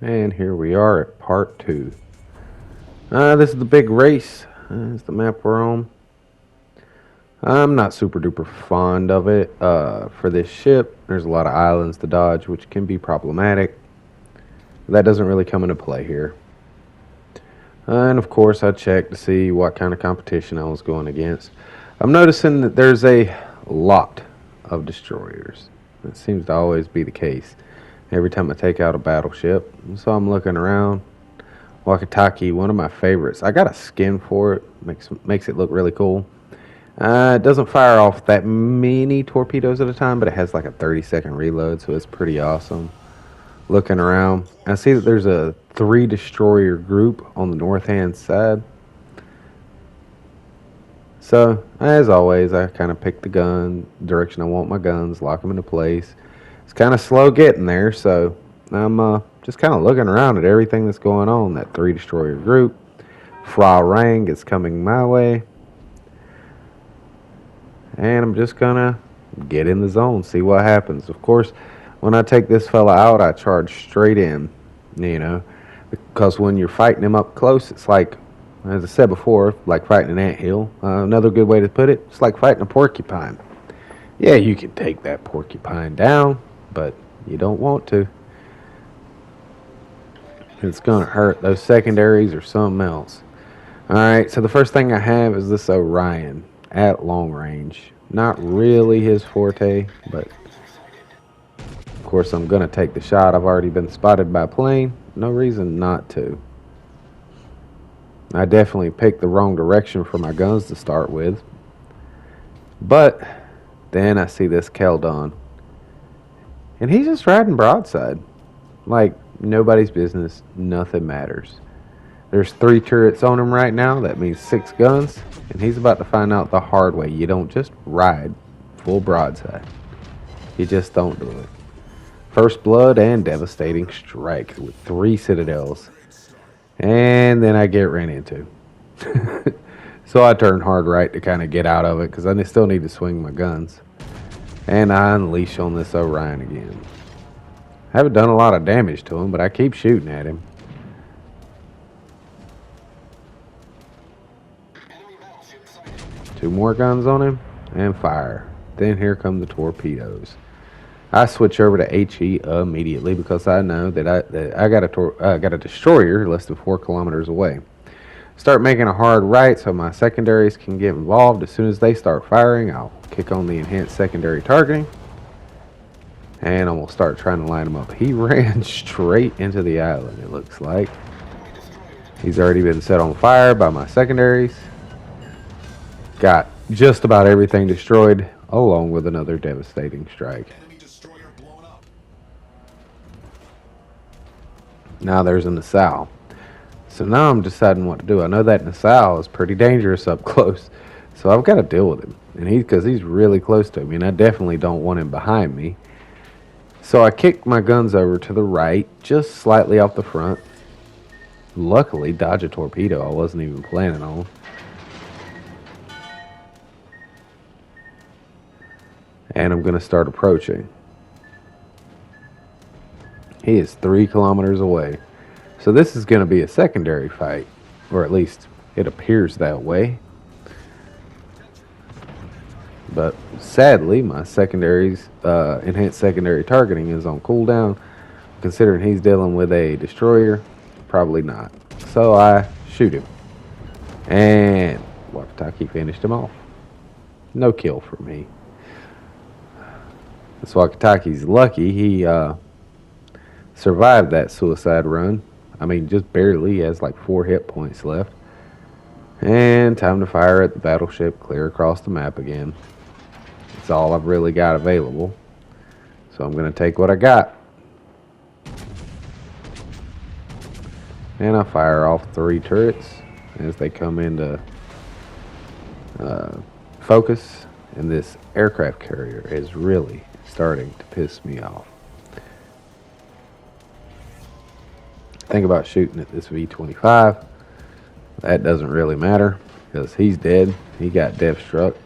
And here we are at part 2. This is the big race. It's the map we're on. I'm not super duper fond of it. For this ship, there's a lot of islands to dodge, which can be problematic. That doesn't really come into play here. And of course, I checked to see what kind of competition I was going against. I'm noticing that there's a lot of destroyers. That seems to always be the case every time I take out a battleship. So I'm looking around. Wakataki, one of my favorites. I got a skin for it. Makes it look really cool. It doesn't fire off that many torpedoes at a time, but it has like a 30-second reload, so it's pretty awesome. Looking around, I see that there's a 3 destroyer group on the north hand side. So, as always, I kind of pick the gun, direction I want my guns, lock them into place. It's kind of slow getting there, so I'm just kind of looking around at everything that's going on. That 3 destroyer group. Fra Rang is coming my way. And I'm just gonna get in the zone, see what happens. Of course, when I take this fella out, I charge straight in, because when you're fighting him up close, it's like, as I said before, like fighting an anthill. Another good way to put it, it's like fighting a porcupine. Yeah, you can take that porcupine down, but you don't want to. It's gonna hurt. Those secondaries or something else. Alright, so the first thing I have is this Orion at long range. Not really his forte, but of course I'm gonna take the shot. I've already been spotted by a plane. No reason not to. I definitely picked the wrong direction for my guns to start with. But then I see this Keldon. And he's just riding broadside. Like nobody's business. Nothing matters. There's 3 turrets on him right now. That means 6 guns. And he's about to find out the hard way. You don't just ride full broadside. You just don't do it. First blood and devastating strike with 3 citadels. And then I get ran into. So I turn hard right to kind of get out of it because I still need to swing my guns. And I unleash on this Orion again. I haven't done a lot of damage to him, but I keep shooting at him. Two more guns on him and fire. Then here come the torpedoes. I switch over to HE immediately because I know that I got a destroyer less than 4 kilometers away. Start making a hard right so my secondaries can get involved. As soon as they start firing, I'll kick on the enhanced secondary targeting. And I'm going to start trying to line him up. He ran straight into the island, it looks like. He's already been set on fire by my secondaries. Got just about everything destroyed, along with another devastating strike. Now there's a Nassau. So now I'm deciding what to do. I know that Nassau is pretty dangerous up close, so I've got to deal with him. And because he's really close to me, and I definitely don't want him behind me. So I kicked my guns over to the right, just slightly off the front. Luckily, dodge a torpedo I wasn't even planning on. And I'm going to start approaching. He is 3 kilometers away. So this is going to be a secondary fight. Or at least it appears that way. But sadly, my secondaries, enhanced secondary targeting is on cooldown. Considering he's dealing with a destroyer, probably not. So I shoot him. And Wakataki finished him off. No kill for me. This Wakataki's lucky. He survived that suicide run. I mean, just barely. He has like 4 hit points left. And time to fire at the battleship, clear across the map again. That's all I've really got available. So I'm going to take what I got. And I fire off 3 turrets as they come into focus. And this aircraft carrier is really starting to piss me off. Think about shooting at this V-25. That doesn't really matter because he's dead. He got death struck.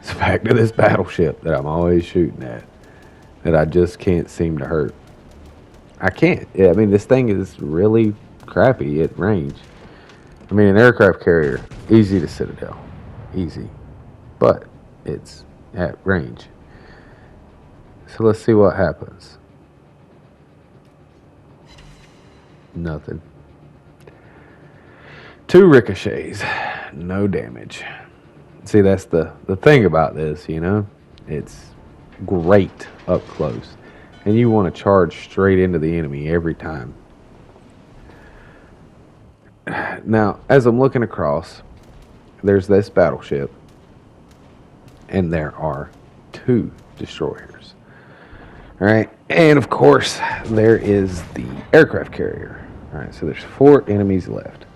It's back to this battleship that I'm always shooting at that I just can't seem to hurt. I can't. Yeah, I mean, this thing is really crappy at range. I mean, an aircraft carrier, easy to citadel. Easy. But it's at range. So let's see what happens. Nothing. 2 ricochets. No damage. See, that's the thing about this, you know? It's great up close. And you want to charge straight into the enemy every time. Now, as I'm looking across, there's this battleship. And there are 2 destroyers. Alright, and of course, there is the aircraft carrier. Alright, so there's 4 enemies left.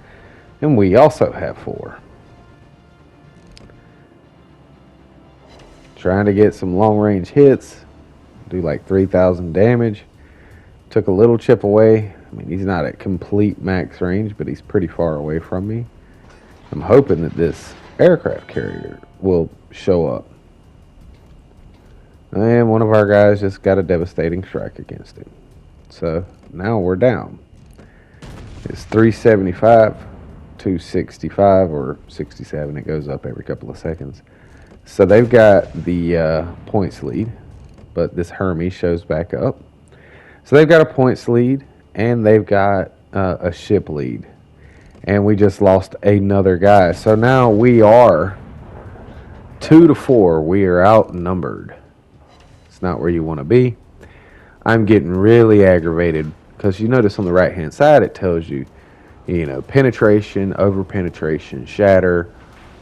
And we also have 4. Trying to get some long range hits. Do like 3,000 damage. Took a little chip away. I mean, he's not at complete max range, but he's pretty far away from me. I'm hoping that this aircraft carrier will show up. And one of our guys just got a devastating strike against him. So now we're down. It's 375, 265, or 67. It goes up every couple of seconds. So they've got the points lead, but this Hermes shows back up. So they've got a points lead, and they've got a ship lead. And we just lost another guy. So now we are 2-4. We are outnumbered. It's not where you want to be. I'm getting really aggravated because you notice on the right hand side it tells you, you know, penetration, over penetration, shatter,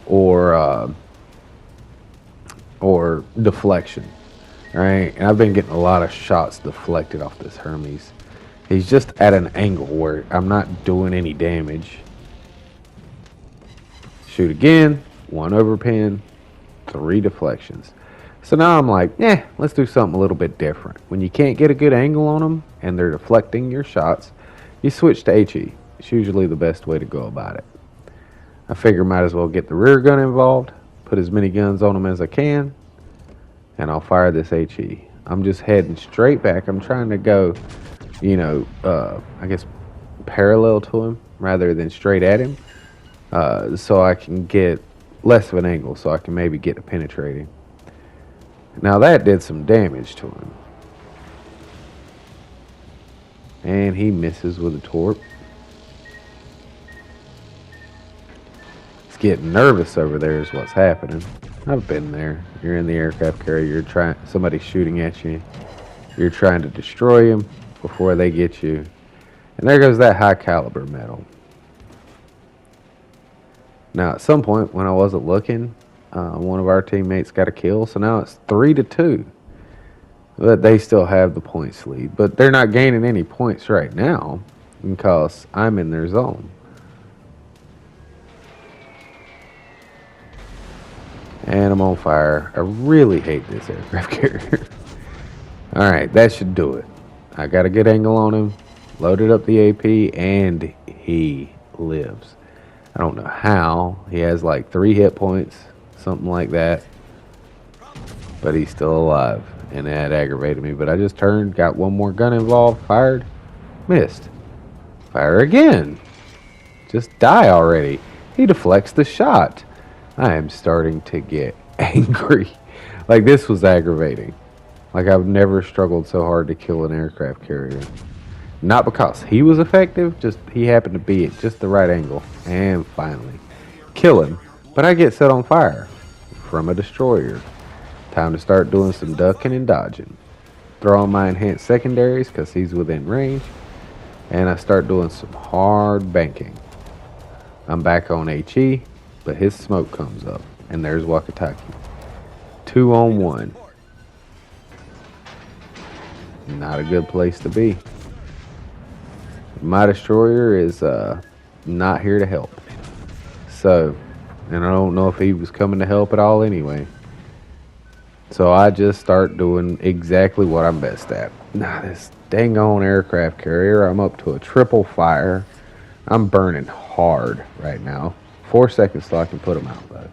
or deflection. Right? And I've been getting a lot of shots deflected off this Hermes. He's just at an angle where I'm not doing any damage. Shoot again, 1 overpen, 3 deflections. So now I'm like, let's do something a little bit different. When you can't get a good angle on them and they're deflecting your shots, you switch to HE. It's usually the best way to go about it. I figure might as well get the rear gun involved, put as many guns on them as I can, and I'll fire this HE. I'm just heading straight back. I'm trying to go, you know, I guess parallel to him rather than straight at him, so I can get less of an angle, so I can maybe get to penetrating. Now that did some damage to him. And he misses with a torp. He's getting nervous over there is what's happening. I've been there. You're in the aircraft carrier, somebody's shooting at you. You're trying to destroy him before they get you. And there goes that high caliber metal. Now at some point when I wasn't looking, one of our teammates got a kill, so now it's 3-2. But they still have the points lead. But they're not gaining any points right now because I'm in their zone. And I'm on fire. I really hate this aircraft carrier. Alright, that should do it. I got a good angle on him. Loaded up the AP, and he lives. I don't know how. He has like 3 hit points. Something like that. But he's still alive. And that aggravated me. But I just turned, got one more gun involved, fired, missed. Fire again. Just die already. He deflects the shot. I am starting to get angry. Like, this was aggravating. Like, I've never struggled so hard to kill an aircraft carrier. Not because he was effective, just he happened to be at just the right angle. And finally, kill him. But I get set on fire from a destroyer. Time to start doing some ducking and dodging. Throw on my enhanced secondaries because he's within range. And I start doing some hard banking. I'm back on HE, but his smoke comes up. And there's Wakataki. 2-on-1. Not a good place to be. My destroyer is not here to help. So, and I don't know if he was coming to help at all anyway. So I just start doing exactly what I'm best at. Now this dang on aircraft carrier, I'm up to a triple fire. I'm burning hard right now. 4 seconds till I can put them out though.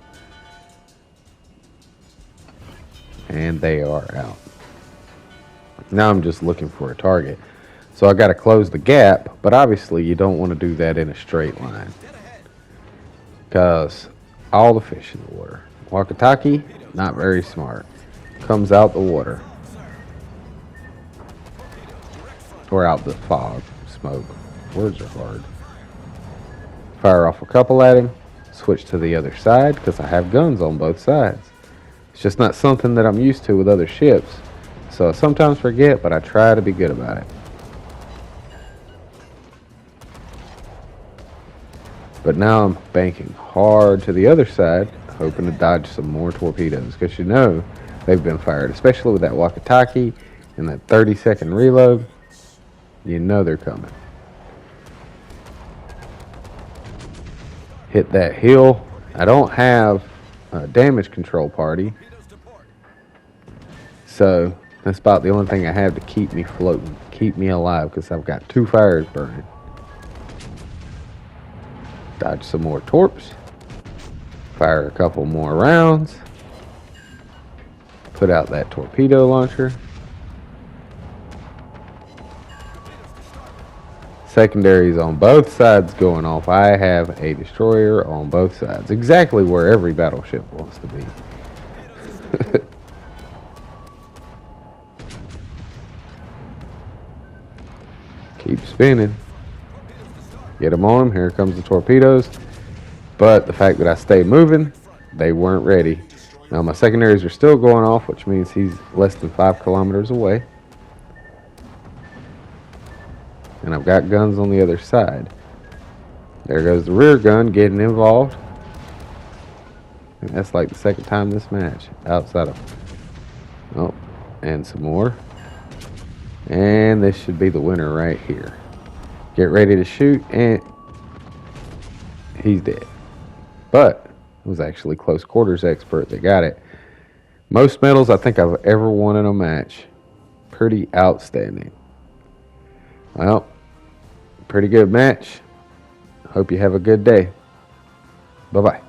And they are out. Now I'm just looking for a target. So I got to close the gap, but obviously you don't want to do that in a straight line because all the fish in the water. Wakataki, not very smart. Comes out the water. Or out the fog, smoke. Words are hard. Fire off a couple at him. Switch to the other side because I have guns on both sides. It's just not something that I'm used to with other ships. So I sometimes forget, but I try to be good about it. But now I'm banking hard to the other side, hoping to dodge some more torpedoes, because you know they've been fired, especially with that Wakataki and that 30-second reload. You know they're coming. Hit that hill. I don't have a damage control party, so that's about the only thing I have to keep me floating, keep me alive, because I've got 2 fires burning. Dodge some more torps. Fire a couple more rounds. Put out that torpedo launcher. Secondaries on both sides going off. I have a destroyer on both sides. Exactly where every battleship wants to be. Keep spinning. Get them on him. Here comes the torpedoes. But the fact that I stay moving, they weren't ready. Now my secondaries are still going off, which means he's less than 5 kilometers away. And I've got guns on the other side. There goes the rear gun getting involved. And that's like the second time this match. Outside of... Oh, and some more. And this should be the winner right here. Get ready to shoot, and he's dead. But it was actually close quarters expert that got it. Most medals I think I've ever won in a match. Pretty outstanding. Well, pretty good match. Hope you have a good day. Bye-bye.